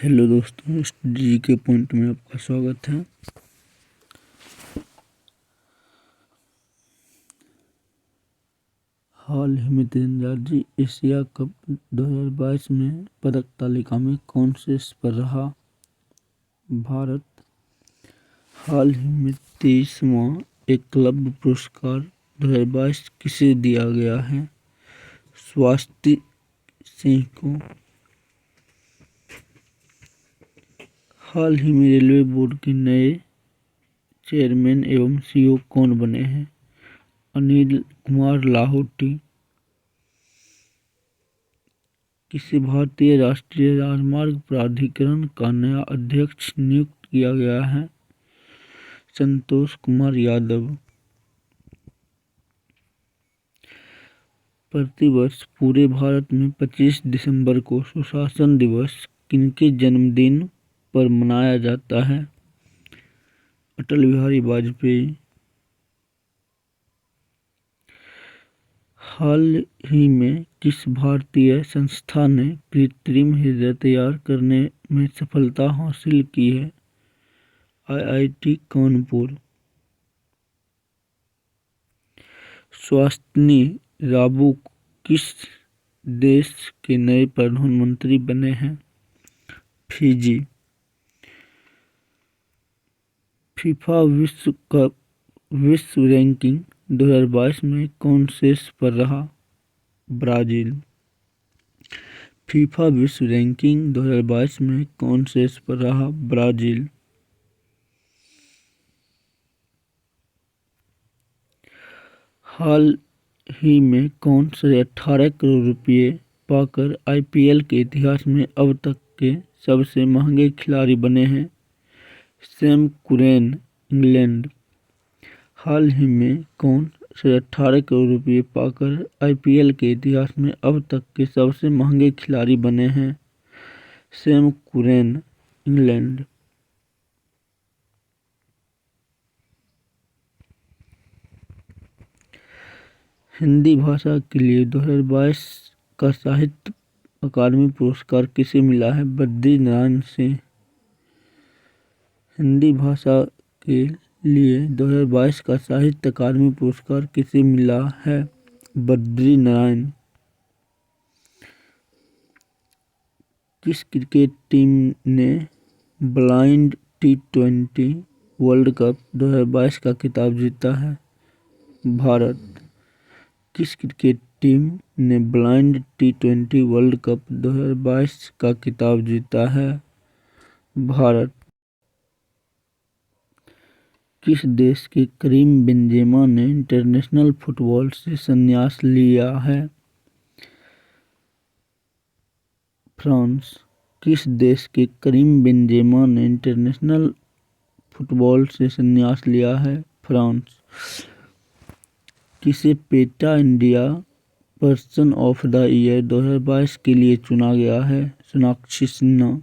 Hello दोस्तों, जी के point में आपका स्वागत है। हाल ही में तीरंदाजी एशिया कप 2022 में पदक तालिका में कौन शीर्ष पर रहा? भारत। हाल ही में 23वां एकलव्य पुरस्कार 2022 किसे दिया गया है? स्वाति सिंह को। हाल ही में रेलवे बोर्ड के नए चेयरमैन एवं सीईओ कौन बने हैं? अनिल कुमार लाहोटी। किसे भारतीय राष्ट्रीय राजमार्ग प्राधिकरण का नया अध्यक्ष नियुक्त किया गया है? संतोष कुमार यादव। प्रतिवर्ष पूरे भारत में 25 दिसंबर को सुशासन दिवस किनके जन्मदिन पर मनाया जाता है? अटल बिहारी वाजपेयी। हाल ही में किस भारतीय संस्था ने कृत्रिम हृदय तैयार करने में सफलता हासिल की है? आईआईटी कानपुर। स्वास्नी राबू किस देश के नए प्रधानमंत्री बने हैं? फिजी। फीफा विश्व रैंकिंग 2022 में कौन शीर्ष पर रहा? ब्राजील। फीफा विश्व रैंकिंग 2022 में कौन शीर्ष पर रहा? ब्राजील। हाल ही में कौन से 18 करोड़ रुपए पाकर आईपीएल के इतिहास में अब तक के सबसे महंगे खिलाड़ी बने हैं? Sam Curran, England. हाल ही में कौन से 18 करोड़ रुपए पाकर आईपीएल के इतिहास में अब तक के सबसे महंगे खिलाड़ी बने हैं? Sam Curran, England. हिंदी भाषा के लिए 2022 का साहित्य अकादमी पुरस्कार किसे मिला है? बद्री नारायण सिंह। हिंदी भाषा के लिए 2022 का साहित्य अकादमी पुरस्कार किसे मिला है? बद्री नारायण। किस क्रिकेट टीम ने ब्लाइंड टी20 वर्ल्ड कप 2022 का खिताब जीता है? भारत। किस क्रिकेट टीम ने ब्लाइंड टी20 वर्ल्ड कप 2022 का खिताब जीता है? भारत। किस देश के करीम बेंजेमा ने इंटरनेशनल फुटबॉल से संन्यास लिया है? फ्रांस। किस देश के करीम बेंजेमा ने इंटरनेशनल फुटबॉल से संन्यास लिया है? फ्रांस। किसे PETA India person of the year 2022 के लिए चुना गया है? सोनाक्षी सिन्हा।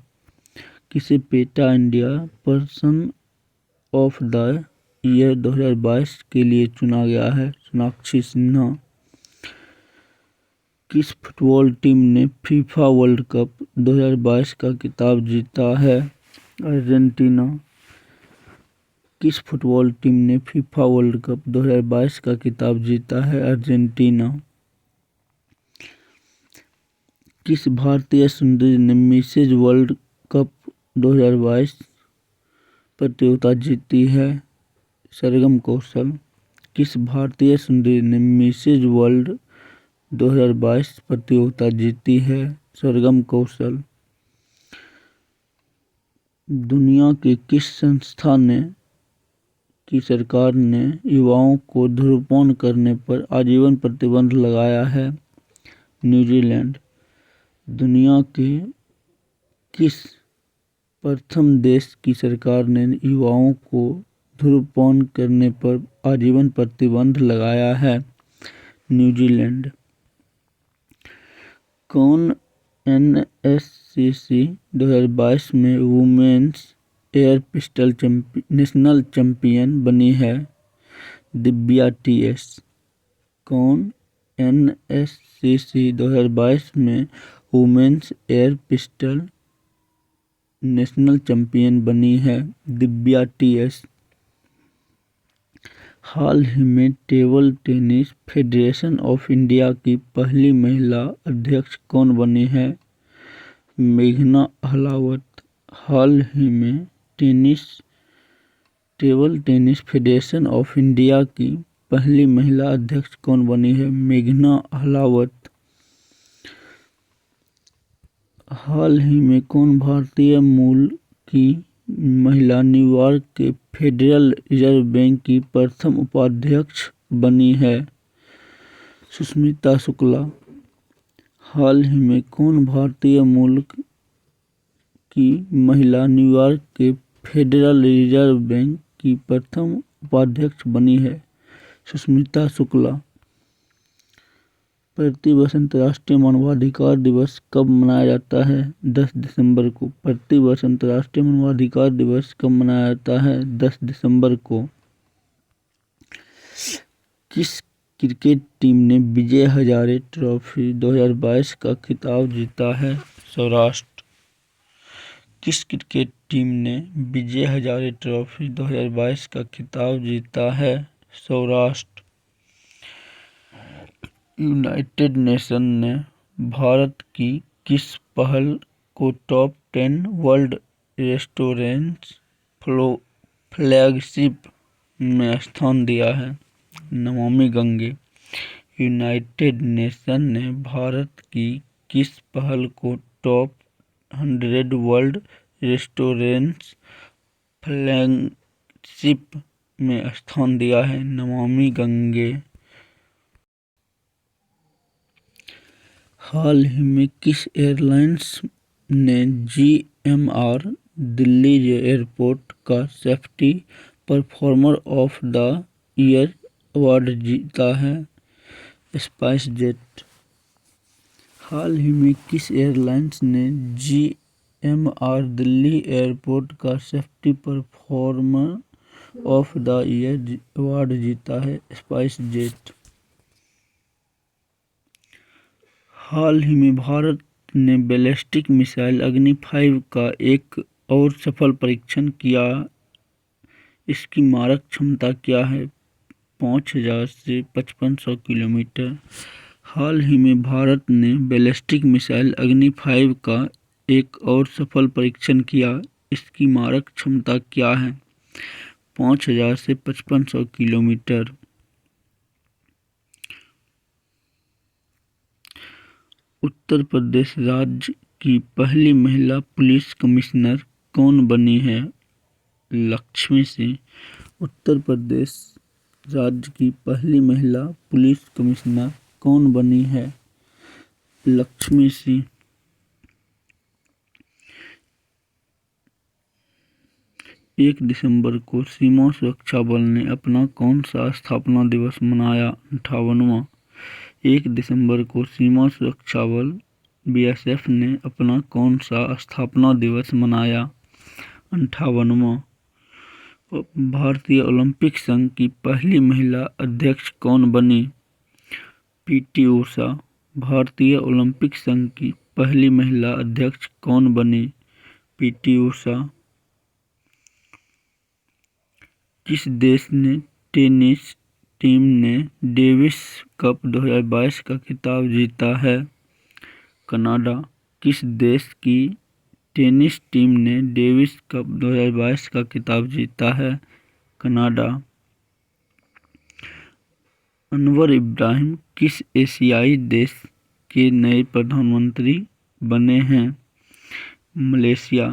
किसे PETA India person of the year 2022 के लिए चुना गया है? सोनाक्षी सिन्हा। किस फुटबॉल टीम ने फीफा वर्ल्ड कप 2022 का खिताब जीता है? अर्जेंटीना। किस फुटबॉल टीम ने फीफा वर्ल्ड कप 2022 का खिताब जीता है? अर्जेंटीना। किस भारतीय सुंदरी ने मिसेज वर्ल्ड कप 2022 प्रतियोगिता जीती है? सरगम कौशल। किस भारतीय सुंदरी ने मिसेज वर्ल्ड 2022 प्रतियोगिता जीती है? सरगम कौशल। दुनिया के किस संस्था ने की सरकार ने युवाओं को धूम्रपान करने पर आजीवन प्रतिबंध लगाया है? न्यूजीलैंड। दुनिया के किस प्रथम देश की सरकार ने युवाओं को धूम्रपान करने पर आजीवन प्रतिबंध लगाया है? न्यूजीलैंड। कौन एनएससीसी 2022 में women's air pistol national champion बनी है? दिव्या टीएस। कौन एनएससीसी 2022 में women's air pistol national champion बनी है दिव्या टीएस। हाल ही में table tennis federation of India की पहली महिला अध्यक्ष कौन बनी है? मेघना अहलावत। हाल ही में table tennis federation of India की पहली महिला अध्यक्ष कौन बनी है? मेघना अहलावत। हाल ही में कौन भारतीय मूल की महिला न्यूयॉर्क के फेडरल रिजर्व बैंक की प्रथम उपाध्यक्ष बनी है? सुष्मिता शुक्ला। हाल ही में कौन भारतीय मूल की महिला न्यूयॉर्क के फेडरल रिजर्व बैंक की प्रथम उपाध्यक्ष बनी है? सुष्मिता शुक्ला। प्रतिवर्ष अंतर्राष्ट्रीय मानवाधिकार दिवस कब मनाया जाता है? 10 दिसंबर को। प्रतिवर्ष अंतर्राष्ट्रीय मानवाधिकार दिवस कब मनाया जाता है? 10 दिसंबर को। किस क्रिकेट टीम ने विजय हजारे ट्रॉफी 2022 का खिताब जीता है? सौराष्ट्र। किस क्रिकेट टीम ने विजय हजारे ट्रॉफी 2022 का खिताब जीता है? सौराष्ट्र। यूनाइटेड नेशन ने भारत की किस पहल को टॉप 10 वर्ल्ड रेस्टोरेंट्स फ्लैगशिप में स्थान दिया है? नमामि गंगे। यूनाइटेड नेशन ने भारत की किस पहल को टॉप 100 वर्ल्ड रेस्टोरेंट्स फ्लैगशिप में स्थान दिया है? नमामि गंगे। हाल ही में किस एयरलाइंस ने GMR दिल्ली एयरपोर्ट का safety performer of the year award जीता है? Spice jet. हाल ही में किस एयरलाइंस ने GMR दिल्ली एयरपोर्ट का safety performer of the year award जीता है? Spice jet. हाल ही में भारत ने बैलिस्टिक मिसाइल अग्नि 5 का एक और सफल परीक्षण किया। इसकी मारक क्षमता क्या है? 5000 से 5500 किलोमीटर। हाल ही में भारत ने बैलिस्टिक मिसाइल अग्नि 5 का एक और सफल परीक्षण किया। इसकी मारक क्षमता क्या है? 5000 से 5500 किलोमीटर। उत्तर प्रदेश राज्य की पहली महिला पुलिस कमिश्नर कौन बनी है? लक्ष्मी सिंह। उत्तर प्रदेश राज्य की पहली महिला पुलिस कमिश्नर कौन बनी है? लक्ष्मी सिंह। 1 दिसंबर को सीमा सुरक्षा बल ने अपना कौन सा स्थापना दिवस मनाया? 58वां। 1 दिसंबर को सीमा सुरक्षा बल BSF ने अपना कौन सा स्थापना दिवस मनाया? 58वां। भारतीय ओलंपिक संघ की पहली महिला अध्यक्ष कौन बनी? PT ऊषा। भारतीय ओलंपिक संघ की पहली महिला अध्यक्ष कौन बनी? PT ऊषा। किस देश ने टेनिस टीम ने डेविस कप 2022 का खिताब जीता है? कनाडा। किस देश की टेनिस टीम ने डेविस कप 2022 का खिताब जीता है? कनाडा। अनवर इब्राहिम किस एशियाई देश के नए प्रधानमंत्री बने हैं? मलेशिया।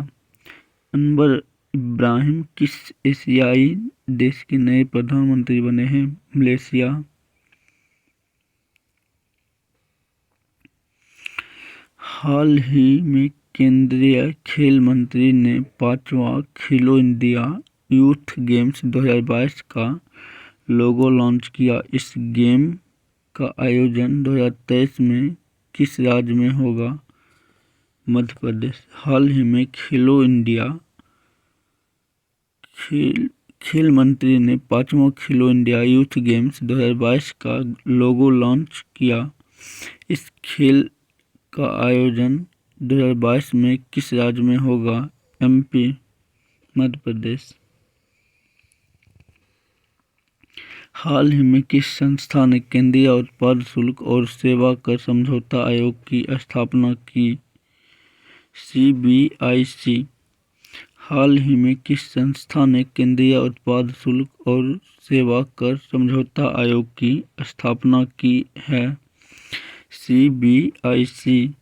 अनवर इब्राहिम किस एशियाई देश के नए प्रधानमंत्री बने हैं? मलेशिया। हाल ही में केंद्रीय खेल मंत्री ने 5वां खेलो इंडिया यूथ गेम्स 2022 का लोगो लॉन्च किया। इस गेम का आयोजन 2023 में किस राज्य में होगा? मध्य प्रदेश। हाल ही में खेलो इंडिया खेल मंत्री ने 5वां खेलो इंडिया यूथ गेम्स 2022 का लोगो लॉन्च किया। इस खेल का आयोजन 2022 में किस राज्य में होगा? MP, मध्य प्रदेश। हाल ही में किस संस्था ने केंद्रीय उत्पाद शुल्क और सेवा कर समझौता आयोग की स्थापना की? CBIC। हाल ही में किस संस्था ने केंद्रीय उत्पाद शुल्क और सेवा कर समझौता आयोग की स्थापना की है? CBIC।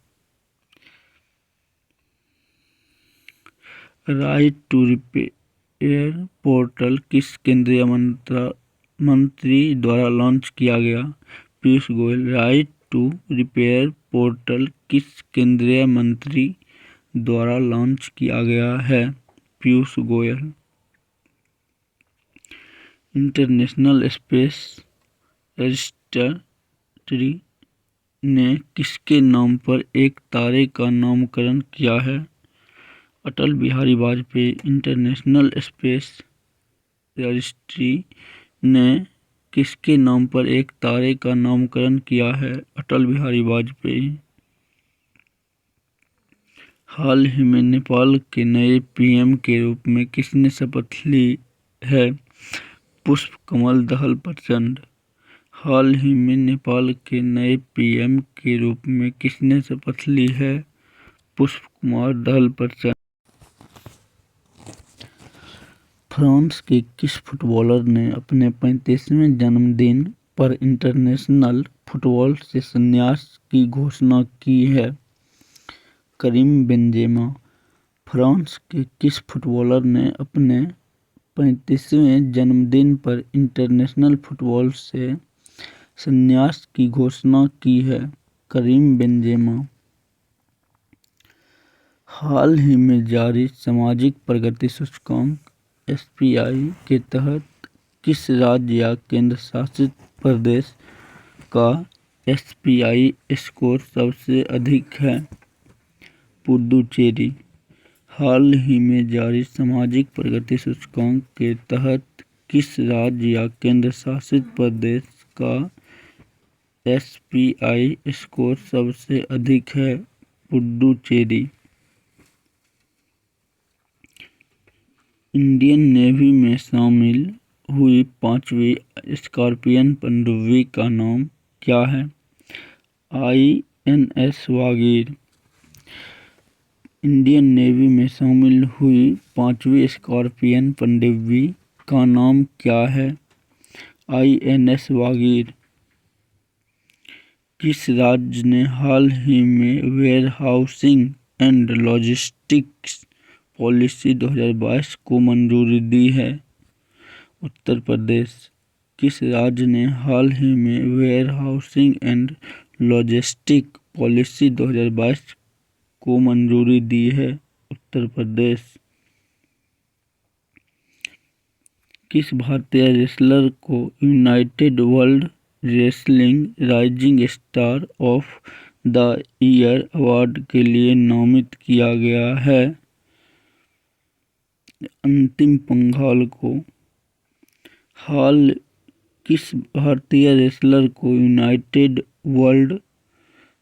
Right to repair portal किस केंद्रीय मंत्री द्वारा लॉन्च किया गया? Piyush Goyal. Right to repair portal किस केंद्रीय मंत्री द्वारा लॉन्च किया गया है? Piyush Goyal. International space registry ने किसके नाम पर एक तारे का नामकरण किया है? Atal Bihari Vajpayee. International space registry ने किसके नाम पर एक तारे का नामकरण किया है? अटल बिहारी वाजपेयी। हाल ही में नेपाल के नए PM के रूप में किसने शपथ ली है? पुष्पकमल दहल प्रचंड। हाल ही में नेपाल के नए PM के रूप में किसने शपथ ली है? पुष्पकुमार दहल प्रचंड। फ्रांस के किस फुटबॉलर ने अपने 35वें जन्मदिन पर इंटरनेशनल फुटबॉल से संन्यास की घोषणा की है? Karim Benzema. फ्रांस के किस फुटबॉलर ने अपने 35वें जन्मदिन पर इंटरनेशनल फुटबॉल से संन्यास की घोषणा की है? Karim Benzema. हाल ही में जारी सामाजिक प्रगति सूचकांक SPI के तहत किस राज्य या केंद्र शासित प्रदेश का SPI स्कोर सबसे अधिक है? पुडुचेरी। हाल ही में जारी सामाजिक प्रगति सूचकांक के तहत किस राज्य या केंद्र शासित प्रदेश का SPI स्कोर सबसे अधिक है? पुडुचेरी। इंडियन नेवी में शामिल हुई 5वीं स्कॉर्पियन पनडुब्बी का नाम क्या है? INS वागीर। इंडियन नेवी में शामिल हुई 5वीं स्कॉर्पियन पनडुब्बी का नाम क्या है? INS वागीर। किस राज्य ने हाल ही में वेयरहाउसिंग एंड लॉजिस्टिक्स पॉलिसी 2022 को मंजूरी दी है? उत्तर प्रदेश। किस राज्य ने हाल ही में वेयरहाउसिंग एंड लॉजिस्टिक पॉलिसी 2022 को मंजूरी दी है? उत्तर प्रदेश। किस भारतीय रेसलर को United world wrestling rising star of the year award के लिए नामित किया गया है? अंतिम पंघाल को। किस भारतीय रेसलर को United world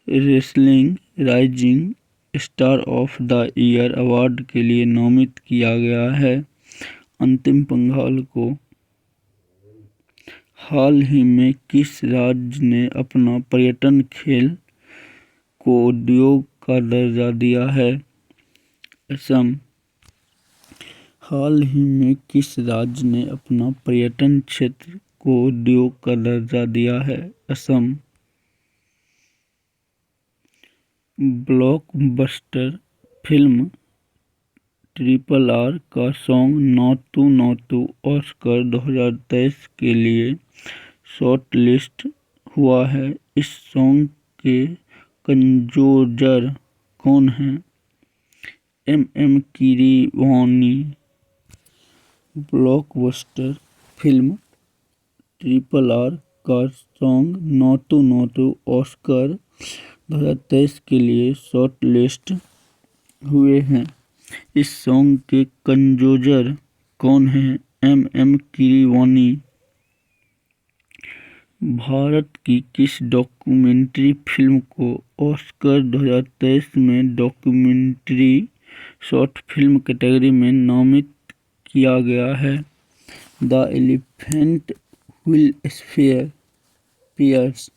wrestling rising star of the year award के लिए नामित किया गया है? अंतिम पंघाल को। हाल ही में किस राज्य ने अपना पर्यटन खेल को उद्योग का दर्जा दिया है? असम। हाल ही में किस राज्य ने अपना पर्यटन क्षेत्र को उद्योग का दर्जा दिया है? असम। ब्लॉकबस्टर फिल्म RRR का सॉन्ग नातू नातू ऑस्कर 2023 के लिए शॉर्टलिस्ट हुआ है। इस सॉन्ग के कंपोजर कौन हैं? MM Keeravani. Blockbuster film RRR का सॉन्ग नातू नातू ऑस्कर 2023 के लिए शॉर्टलिस्ट हुए हैं। इस सॉन्ग के कंपोजर कौन हैं? MM कीरवानी। भारत की किस डॉक्यूमेंट्री फिल्म को ऑस्कर 2023 में डॉक्यूमेंट्री शॉर्ट फिल्म कैटेगरी में नामित किया गया है। The elephant whisperers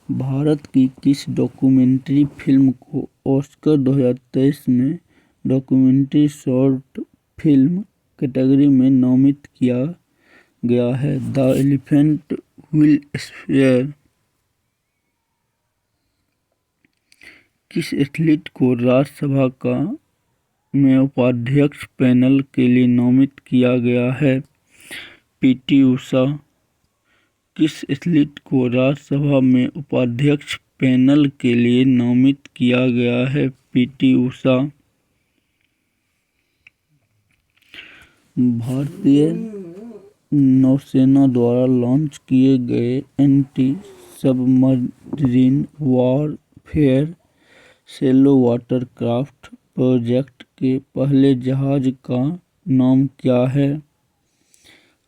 Bharat की किस डॉक्यूमेंट्री फिल्म को ऑस्कर 2023 में डॉक्यूमेंट्री शॉर्ट फिल्म कैटेगरी में नामित किया गया है? द एलिफेंट विल स्पेयर किस एथलीट को राज्यसभा का में उपाध्यक्ष पैनल के लिए नामित किया गया है? पीटी उषा किस एथलीट को राज्यसभा में उपाध्यक्ष पैनल के लिए नामित किया गया है? पीटी उषा। भारतीय नौसेना द्वारा लॉन्च किए गए anti submarine warfare shallow water craft project के पहले जहाज का नाम क्या है?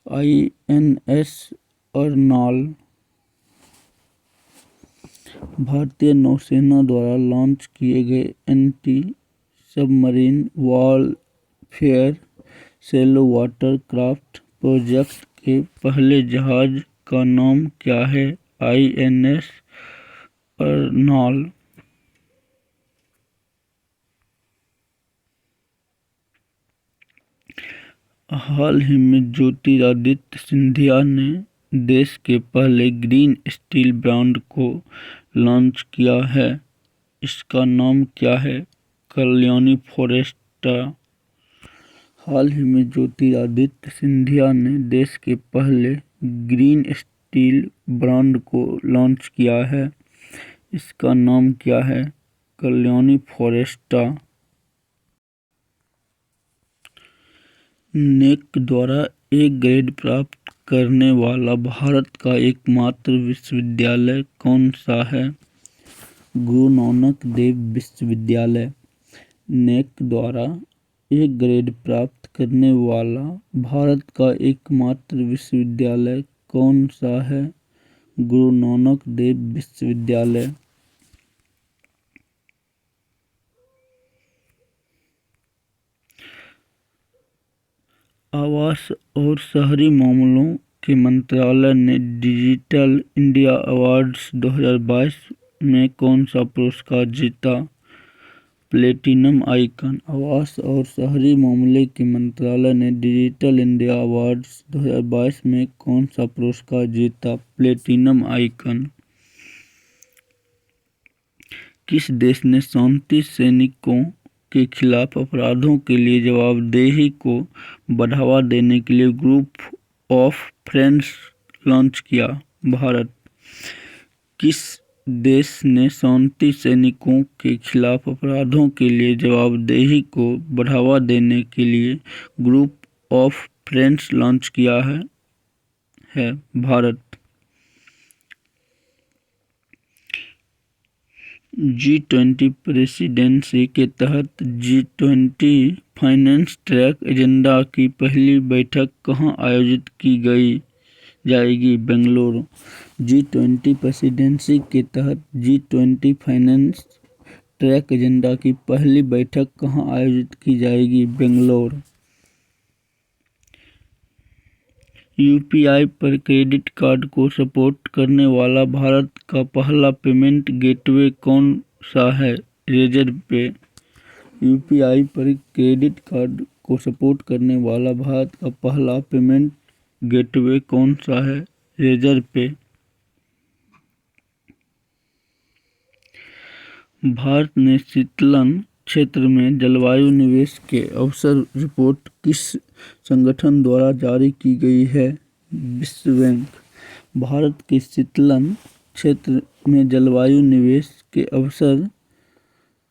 INS अर्नाल। भारतीय नौसेना द्वारा लॉन्च किए गए anti submarine warfare shallow water craft project के पहले जहाज का नाम क्या है? INS अर्नाल। हाल ही में ज्योतिरादित्य सिंधिया ने देश के पहले ग्रीन स्टील ब्रांड को लॉन्च किया है। इसका नाम क्या है? कल्याणी फॉरेस्टा। हाल ही में ज्योतिरादित्य सिंधिया ने देश के पहले ग्रीन स्टील ब्रांड को लॉन्च किया है। इसका नाम क्या है? कल्याणी फॉरेस्टा। नेक द्वारा ए ग्रेड प्राप्त करने वाला भारत का एकमात्र विश्वविद्यालय कौन सा है? गुरु नानक देव विश्वविद्यालय। नेक द्वारा ए ग्रेड प्राप्त करने वाला भारत का एकमात्र विश्वविद्यालय कौन सा है? गुरु नानक देव विश्वविद्यालय। आवास और शहरी मामलों के मंत्रालय ने डिजिटल इंडिया अवार्ड्स 2022 में कौन सा पुरस्कार जीता? Platinum icon. आवास और शहरी मामले के मंत्रालय ने डिजिटल इंडिया अवार्ड्स 2022 में कौन सा पुरस्कार जीता? Platinum icon. किस देश ने शांति सैनिकों के खिलाफ अपराधों के लिए जवाबदेही को बढ़ावा देने के लिए ग्रुप ऑफ फ्रेंड्स लॉन्च किया? भारत। किस देश ने शांति सैनिकों के खिलाफ अपराधों के लिए जवाबदेही को बढ़ावा देने के लिए ग्रुप ऑफ फ्रेंड्स लॉन्च किया है? भारत। G20 प्रेसिडेंसी के तहत G20 फाइनेंस ट्रैक एजेंडा की पहली बैठक कहाँ आयोजित की जाएगी? बेंगलुरु। G20 प्रेसिडेंसी के तहत G20 फाइनेंस ट्रैक एजेंडा की पहली बैठक कहाँ आयोजित की जाएगी? बेंगलुरु। UPI पर क्रेडिट कार्ड को सपोर्ट करने वाला भारत का पहला पेमेंट गेटवे कौन सा है? रेजरपे। UPI पर क्रेडिट कार्ड को सपोर्ट करने वाला भारत का पहला पेमेंट गेटवे कौन सा है? रेजरपे। भारत ने शीतलन क्षेत्र में जलवायु निवेश के अवसर रिपोर्ट किस संगठन द्वारा जारी की गई है? विश्व बैंक। भारत के शीतलन क्षेत्र में जलवायु निवेश के अवसर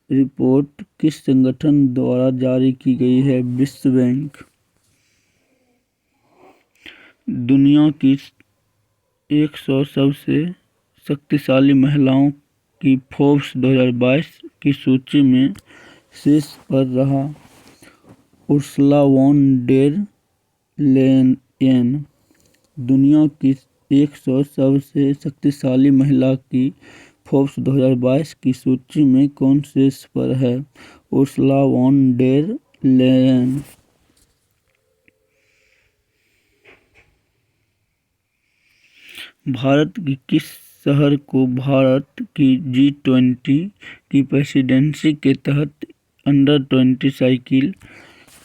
रिपोर्ट किस संगठन द्वारा जारी की गई है? विश्व बैंक। दुनिया की 100 सबसे शक्तिशाली महिलाओं की फोर्ब्स 2022 की सूची में शीर्ष पर रहा उर्सुला वॉन डेर लेयन दुनिया की 100 सबसे शक्तिशाली महिला की फोर्ब्स 2022 की सूची में कौन शीर्ष पर है? Ursula von der Leyen. Bharat की किस शहर को भारत की G20 की प्रेसिडेंसी के तहत अंडर-20 साइकिल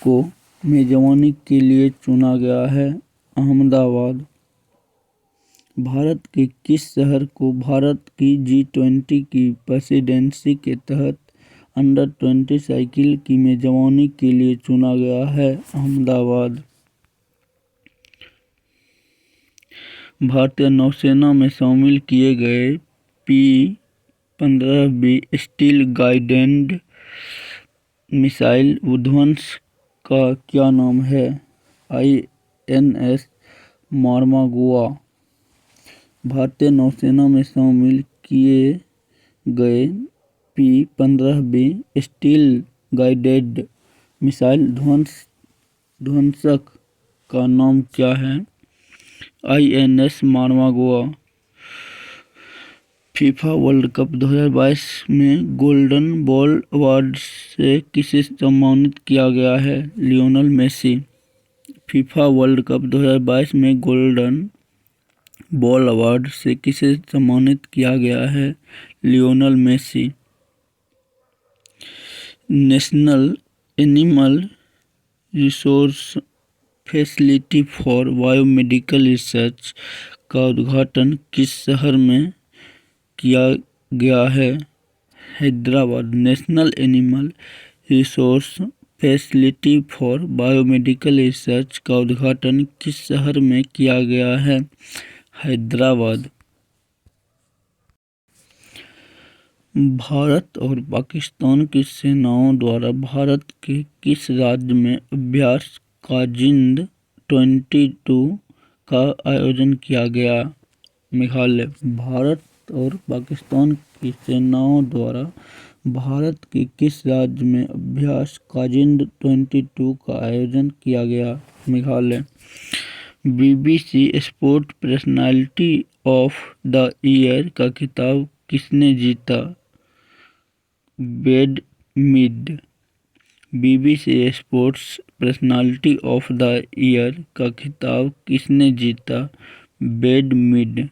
को मेजबानी के लिए चुना गया है? अहमदाबाद। भारत के किस शहर को भारत की G20 की प्रेसिडेंसी के तहत अंडर-20 साइकिल की मेजबानी के लिए चुना गया है? अहमदाबाद। भारतीय नौसेना में शामिल किए गए P-15B स्टील गाइडेड मिसाइल विध्वंस का क्या नाम है? INS मार्मागुआ। भारतीय नौसेना में शामिल किए गए P-15B स्टील गाइडेड मिसाइल ध्वंसक का नाम क्या है? INS मार्मागुआ। फीफा वर्ल्ड कप 2022 में गोल्डन बॉल अवार्ड से किसे सम्मानित किया गया है? Lionel Messi. FIFA World Cup 2022 में गोल्डन बॉल अवार्ड से किसे सम्मानित किया गया है? Lionel Messi. National animal resource facility for biomedical research का उद्घाटन किस शहर में किया गया है? Hyderabad. National animal resource facility for biomedical research का उद्घाटन किस शहर में किया गया है? हैदराबाद। भारत और पाकिस्तान की सेनाओं द्वारा भारत के किस राज्य में अभ्यास काजिंद 22 का आयोजन किया गया? मेघालय। भारत और पाकिस्तान की सेनाओं द्वारा भारत के किस राज्य में अभ्यास काजिंद 22 का आयोजन किया गया? Meghalaya. BBC sport personality of the year का खिताब किसने जीता? Bed mid. BBC sports personality of the year का खिताब किसने जीता? Bed mid.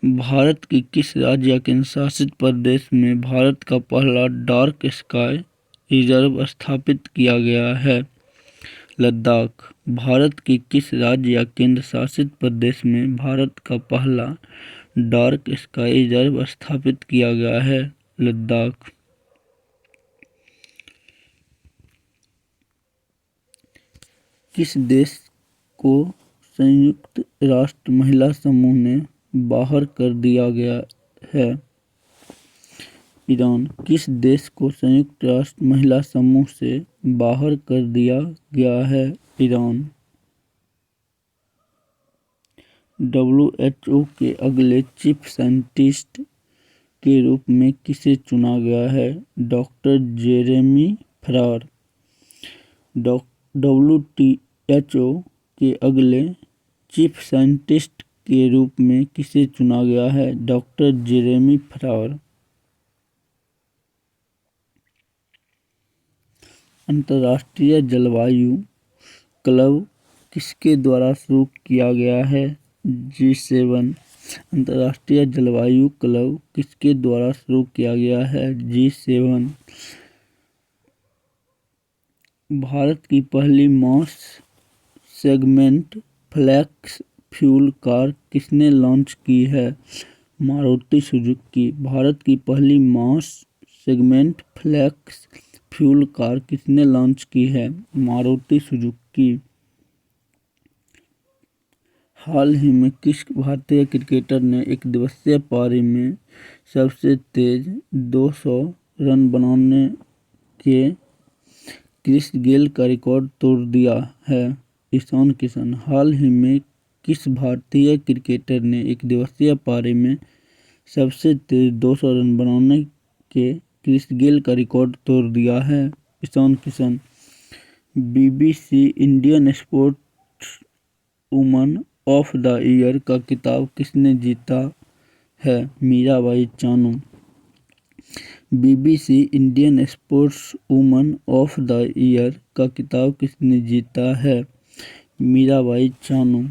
भारत के किस राज्य या केंद्र शासित प्रदेश में भारत का पहला डार्क स्काई रिजर्व स्थापित किया गया है? लद्दाख। भारत के किस राज्य या केंद्र शासित प्रदेश में भारत का पहला डार्क स्काई रिजर्व स्थापित किया गया है? लद्दाख। किस देश को संयुक्त राष्ट्र महिला समूह ने बाहर कर दिया गया है? ईरान। किस देश को संयुक्त राष्ट्र महिला समूह से बाहर कर दिया गया है? ईरान। WHO के अगले चीफ साइंटिस्ट के रूप में किसे चुना गया है? Doctor Jeremy फ्रार। WHO के अगले चीफ साइंटिस्ट के रूप में किसे चुना गया है? Doctor Jeremy Farrar. अंतर्राष्ट्रीय जलवायु क्लब किसके द्वारा शुरू किया गया है? G7। अंतर्राष्ट्रीय जलवायु क्लब किसके द्वारा शुरू किया गया है? G7। भारत की पहली मास सेगमेंट फ्लेक्स फ्यूल कार किसने लॉन्च की है? मारुति सुजुकी। भारत की पहली मास सेगमेंट फ्लेक्स फ्यूल कार किसने लॉन्च की है? मारुति सुजुकी। हाल ही में किस भारतीय क्रिकेटर ने एक दिवसीय पारी में सबसे तेज 200 रन बनाने के क्रिस गेल का रिकॉर्ड तोड़ दिया है? ईशान किशन। हाल ही में किस भारतीय क्रिकेटर ने एक दिवसीय पारी में सबसे तेज 200 रन बनाने के क्रिस गेल का रिकॉर्ड तोड़ दिया है? Ishan Kishan. BBC Indian sports woman of the year का खिताब किसने जीता है Mirabai Chanu. BBC Indian sports woman of the year का खिताब किसने जीता है? मीराबाई चानू।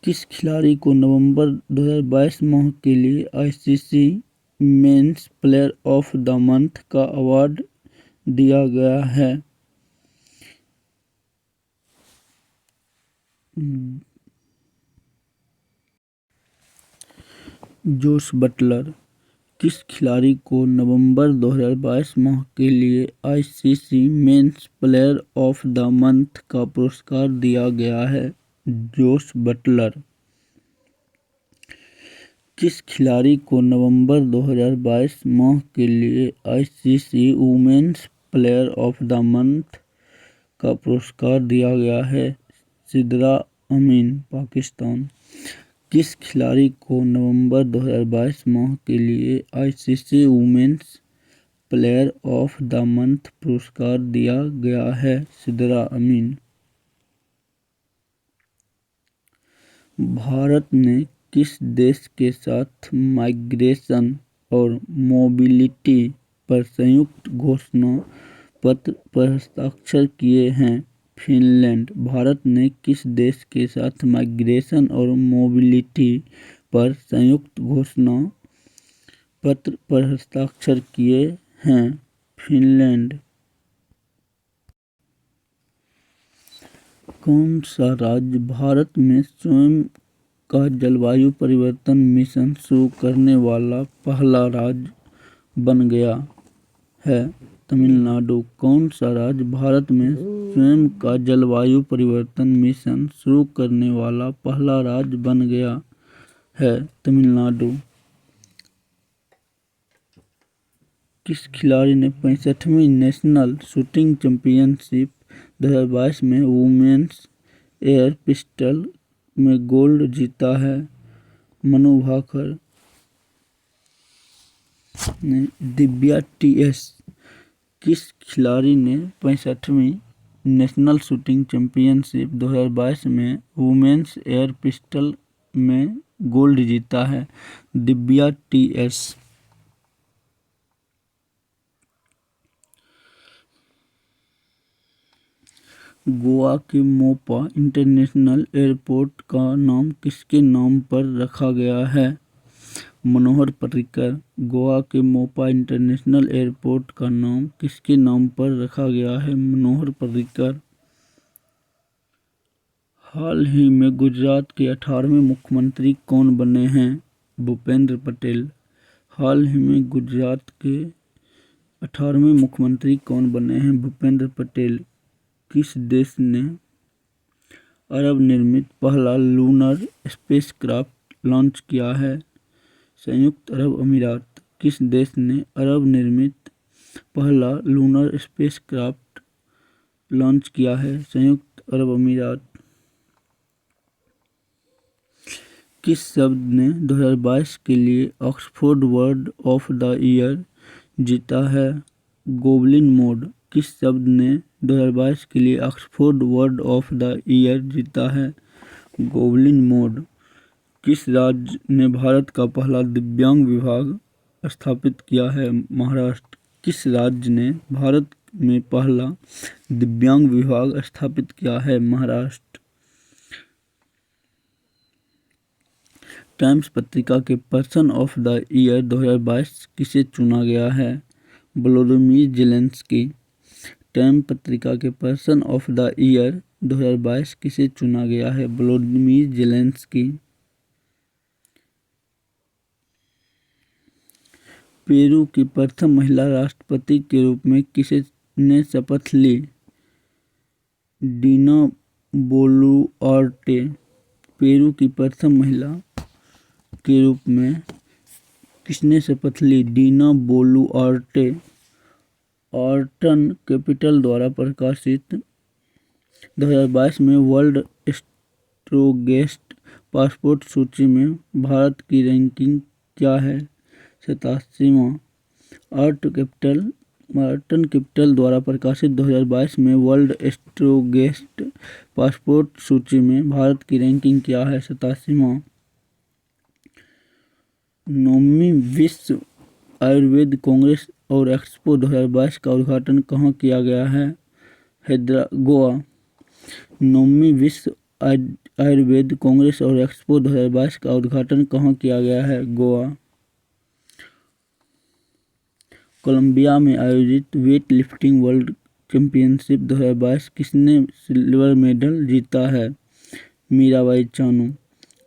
किस खिलाड़ी को नवंबर 2022 माह के लिए ICC men's player of the month का अवार्ड दिया गया है? Jos Buttler. किस खिलाड़ी को नवंबर 2022 माह के लिए ICC men's player of the month का पुरस्कार दिया गया है? Jos Buttler. किस खिलाड़ी को नवंबर 2022 माह के लिए ICC women's player of the month का पुरस्कार दिया गया है? सिद्रा अमीन, पाकिस्तान। किस खिलाड़ी को नवंबर 2022 माह के लिए ICC women's player of the month पुरस्कार दिया गया है? सिद्रा अमीन। भारत ने किस देश के साथ माइग्रेशन और मोबिलिटी पर संयुक्त घोषणा पत्र पर हस्ताक्षर किए हैं? फिनलैंड। भारत ने किस देश के साथ माइग्रेशन और मोबिलिटी पर संयुक्त घोषणा पत्र पर हस्ताक्षर किए हैं? फिनलैंड। कौन सा राज्य भारत में स्वयं का जलवायु परिवर्तन मिशन शुरू करने वाला पहला राज्य बन गया है? तमिलनाडु। कौन सा राज्य भारत में स्वयं का जलवायु परिवर्तन मिशन शुरू करने वाला पहला राज्य बन गया है? तमिलनाडु। किस खिलाड़ी ने 65वीं नेशनल शूटिंग चैंपियनशिप 2022 में वुमेन्स एयर पिस्टल में गोल्ड जीता है? मनु भाकर ने। दिव्या टीएस। किस खिलाड़ी ने 65वीं नेशनल शूटिंग चैंपियनशिप 2022 में वुमेन्स एयर पिस्टल में गोल्ड जीता है? दिव्या टीएस। गोवा के मोपा इंटरनेशनल एयरपोर्ट का नाम किसके नाम पर रखा गया है? मनोहर पर्रिकर। गोवा के मोपा इंटरनेशनल एयरपोर्ट का नाम किसके नाम पर रखा गया है? मनोहर पर्रिकर। हाल ही में गुजरात के 18वें मुख्यमंत्री कौन बने हैं? भूपेंद्र पटेल। हाल ही में गुजरात के 18वें मुख्यमंत्री कौन बने हैं? भूपेंद्र पटेल। किस देश ने अरब निर्मित पहला लूनर स्पेसक्राफ्ट लॉन्च किया है? संयुक्त अरब अमीरात। किस देश ने अरब निर्मित पहला लूनर स्पेसक्राफ्ट लॉन्च किया है? संयुक्त अरब अमीरात। किस शब्द ने 2022 के लिए Oxford word of the year जीता है? Goblin mode. किस शब्द ने 2022 के लिए Oxford word of the year जीता है? Goblin mode. किस राज्य ने भारत का पहला दिव्यांग विभाग स्थापित किया है? महाराष्ट्र। किस राज्य ने भारत में पहला दिव्यांग विभाग स्थापित किया है? महाराष्ट्र। टाइम्स पत्रिका के पर्सन ऑफ द ईयर 2022 किसे चुना गया है? Volodymyr Zelensky. टाइम पत्रिका के पर्सन ऑफ द ईयर 2022 किसे चुना गया है? Volodymyr Zelensky. पेरू की प्रथम महिला राष्ट्रपति के रूप में किसे ने शपथ ली? Dina Boluarte. पेरू की प्रथम महिला के रूप में किसने शपथ ली? Dina Boluarte. ऑर्टन कैपिटल द्वारा प्रकाशित 2022 में वर्ल्ड स्ट्रोंगेस्ट पासपोर्ट सूची में भारत की रैंकिंग क्या है? 87वां। आर्ट कैपिटल मार्टन कैपिटल द्वारा प्रकाशित 2022 में वर्ल्ड स्ट्रोंगेस्ट पासपोर्ट सूची में भारत की रैंकिंग क्या है? 87वां। 9वीं विश्व आयुर्वेद कांग्रेस और एक्सपो 2022 का उद्घाटन कहाँ किया गया है? गोवा। 9वीं विश्व आयुर्वेद कांग्रेस और एक्सपो 2022 का उद्घाटन कहाँ किया गया है? गोवा। कोलंबिया में आयोजित वेट लिफ्टिंग वर्ल्ड चैंपियनशिप 2022 किसने सिल्वर मेडल जीता है? मीराबाई चानू।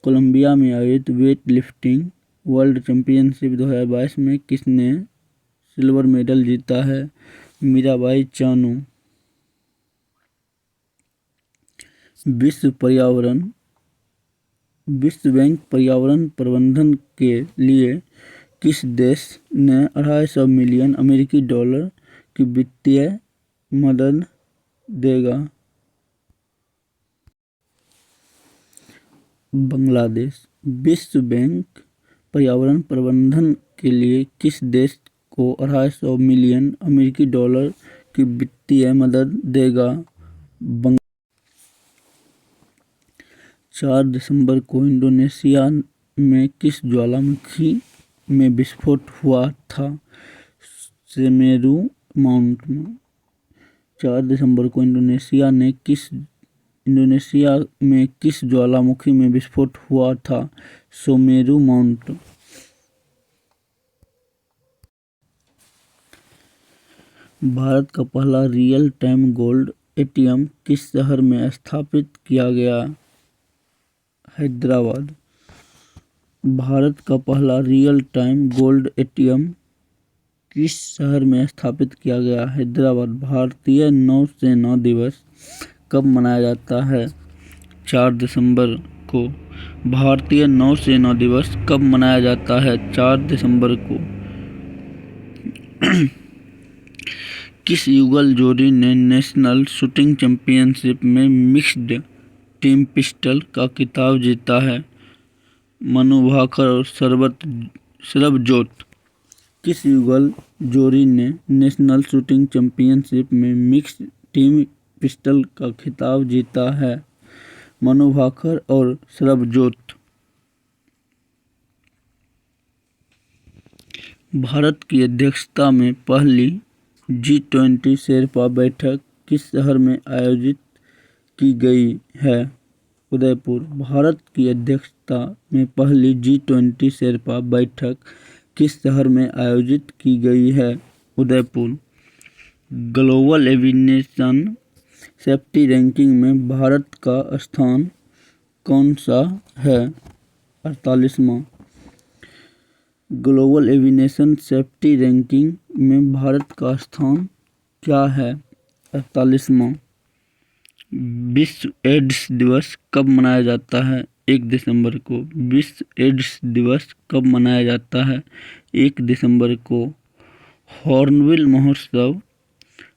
कोलंबिया में आयोजित वेट लिफ्टिंग वर्ल्ड चैंपियनशिप 2022 में किसने सिल्वर मेडल जीता है? मीराबाई चानू। विश्व बैंक पर्यावरण प्रबंधन के लिए किस देश ने 250 मिलियन अमेरिकी डॉलर की वित्तीय मदद देगा? बांग्लादेश। विश्व बैंक पर्यावरण प्रबंधन के लिए किस देश को 250 मिलियन अमेरिकी डॉलर की वित्तीय मदद देगा? 4 दिसंबर को इंडोनेशिया में किस ज्वालामुखी में विस्फोट हुआ था? Semeru mountain. 4 दिसंबर को इंडोनेशिया में किस ज्वालामुखी में विस्फोट हुआ था? सुमेरु माउंटेन। भारत का पहला रियल टाइम गोल्ड एटीएम किस शहर में स्थापित किया गया? हैदराबाद। भारत का पहला रियल टाइम गोल्ड एटीएम किस शहर में स्थापित किया गया? हैदराबाद। भारतीय नौसेना दिवस कब मनाया जाता है? 4 दिसंबर को। भारतीय नौसेना दिवस कब मनाया जाता है? 4 दिसंबर को। किस युगल जोड़ी ने नेशनल शूटिंग चैंपियनशिप में मिक्स्ड टीम पिस्टल का खिताब जीता है? मनु भाकर और सरबजोत। किस युगल जोड़ी ने नेशनल शूटिंग चैंपियनशिप में मिक्स्ड टीम पिस्टल का खिताब जीता है? मनु भाकर और सरबजोत। भारत की अध्यक्षता में पहली G20 शेरपा बैठक किस शहर में आयोजित की गई है? उदयपुर। भारत की अध्यक्षता में पहली G20 शेरपा बैठक किस शहर में आयोजित की गई है? Udaipur. Global aviation safety ranking में भारत का स्थान कौन सा है? 48वां। ग्लोबल एविएशन सेफ्टी रैंकिंग में भारत का स्थान क्या है? 48वां। विश्व एड्स दिवस कब मनाया जाता है? 1 दिसंबर को। विश्व एड्स दिवस कब मनाया जाता है? 1 दिसंबर को। हॉर्नबिल महोत्सव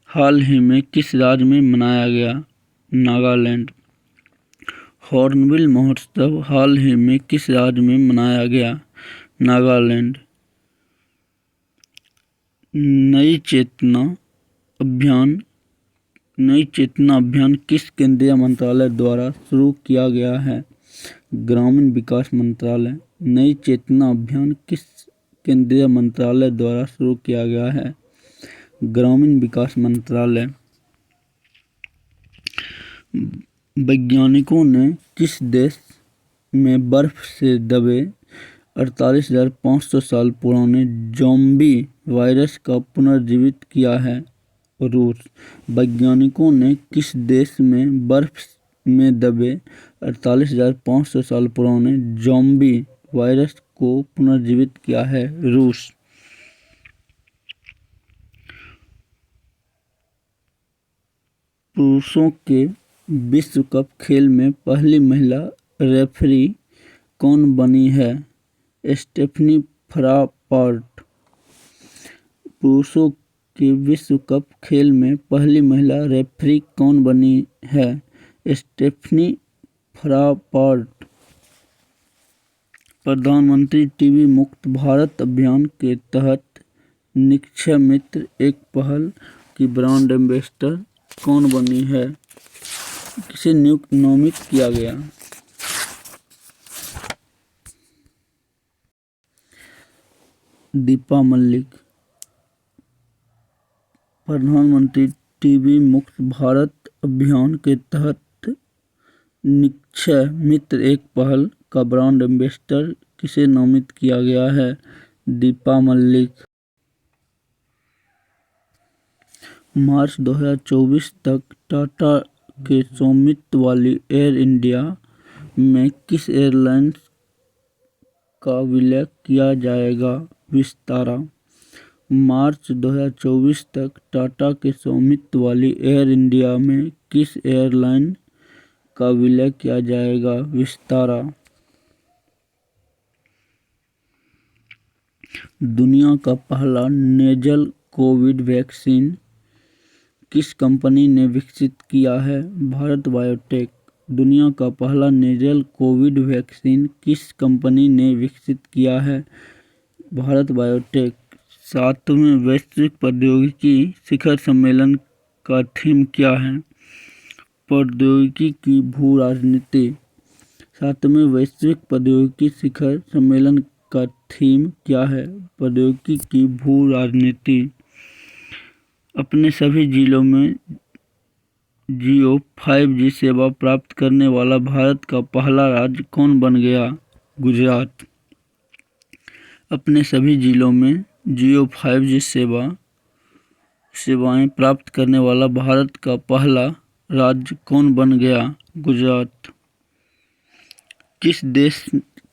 हाल ही में किस राज्य में मनाया गया? नागालैंड। हॉर्नबिल महोत्सव हाल ही में किस राज्य में मनाया गया? नागालैंड। नई चेतना अभियान किस केंद्रीय मंत्रालय द्वारा शुरू किया गया है? ग्रामीण विकास मंत्रालय। नई चेतना अभियान किस केंद्रीय मंत्रालय द्वारा शुरू किया गया है? ग्रामीण विकास मंत्रालय। वैज्ञानिकों ने किस देश में बर्फ से दबे 48,500 साल पुराने ज़ॉम्बी वायरस का पुनर्जीवित किया है? रूस। वैज्ञानिकों ने किस देश में बर्फ में दबे 48,500 साल पुराने ज़ॉम्बी वायरस को पुनर्जीवित किया है? रूस। पुरुषों के विश्व कप खेल में पहली महिला रेफरी कौन बनी है? स्टेफनी फ्रापॉर्ट। पुरुषों के विश्व कप खेल में पहली महिला रेफरी कौन बनी है? स्टेफनी फ्रापॉर्ट। प्रधानमंत्री टीबी मुक्त भारत अभियान के तहत निक्षय मित्र एक पहल की ब्रांड एम्बेसडर कौन बनी है? किसे नामित किया गया? दीपा मलिक। प्रधानमंत्री टीबी मुक्त भारत अभियान के तहत निक्षय मित्र एक पहल का ब्रांड एम्बेसडर किसे नामित किया गया है? दीपा मलिक। मार्च 2024 तक टाटा के स्वामित्व वाली एयर इंडिया में किस एयरलाइंस का विलय किया जाएगा? विस्तारा। मार्च 2024 तक टाटा के स्वामित्व वाली एयर इंडिया में किस एयरलाइन का विलय किया जाएगा? विस्तारा। दुनिया का पहला नेजल कोविड वैक्सीन किस कंपनी ने विकसित किया है? भारत बायोटेक। दुनिया का पहला नेजल कोविड वैक्सीन किस कंपनी ने विकसित किया है? भारत बायोटेक। 7वें वैश्विक प्रौद्योगिकी शिखर सम्मेलन का थीम क्या है? प्रौद्योगिकी की भू राजनीति। 7वें वैश्विक प्रौद्योगिकी शिखर सम्मेलन का थीम क्या है? प्रौद्योगिकी की भू राजनीति। अपने सभी जिलों में जियो 5G सेवा प्राप्त करने वाला भारत का पहला राज्य कौन बन गया? गुजरात। अपने सभी जिलों में जियो 5G सेवाएं प्राप्त करने वाला भारत का पहला राज्य कौन बन गया? गुजरात। किस देश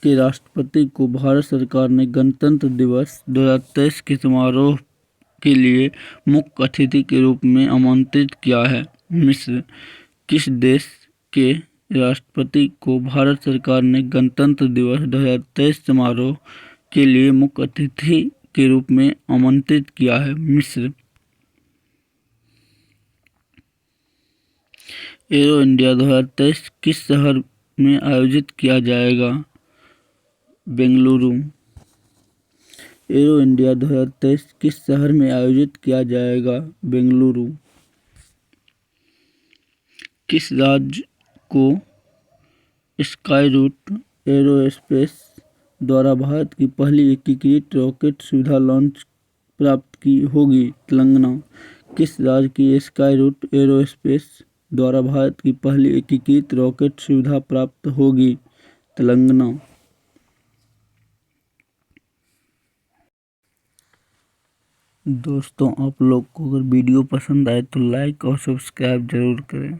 के राष्ट्रपति को भारत सरकार ने गणतंत्र दिवस 2023 के समारोह के लिए मुख्य अतिथि के रूप में आमंत्रित किया है? मिस्र। किस देश के राष्ट्रपति को भारत सरकार ने गणतंत्र दिवस 2023 समारोह के लिए मुख्य अतिथि के रूप में आमंत्रित किया है? मिस्र। एरो इंडिया 2023 किस शहर में आयोजित किया जाएगा? बेंगलुरु। एरो इंडिया 2023 किस शहर में आयोजित किया जाएगा? बेंगलुरु। किस राज्य को स्काईरूट एरोस्पेस द्वारा भारत की पहली एकीकृत रॉकेट सुविधा लॉन्च प्राप्त की होगी? तेलंगाना। किस राज्य की स्काईरूट एरोस्पेस द्वारा भारत की पहली एकीकृत रॉकेट सुविधा प्राप्त होगी? तेलंगाना। दोस्तों, आप लोग को अगर वीडियो पसंद आए तो लाइक और सब्सक्राइब जरूर करें।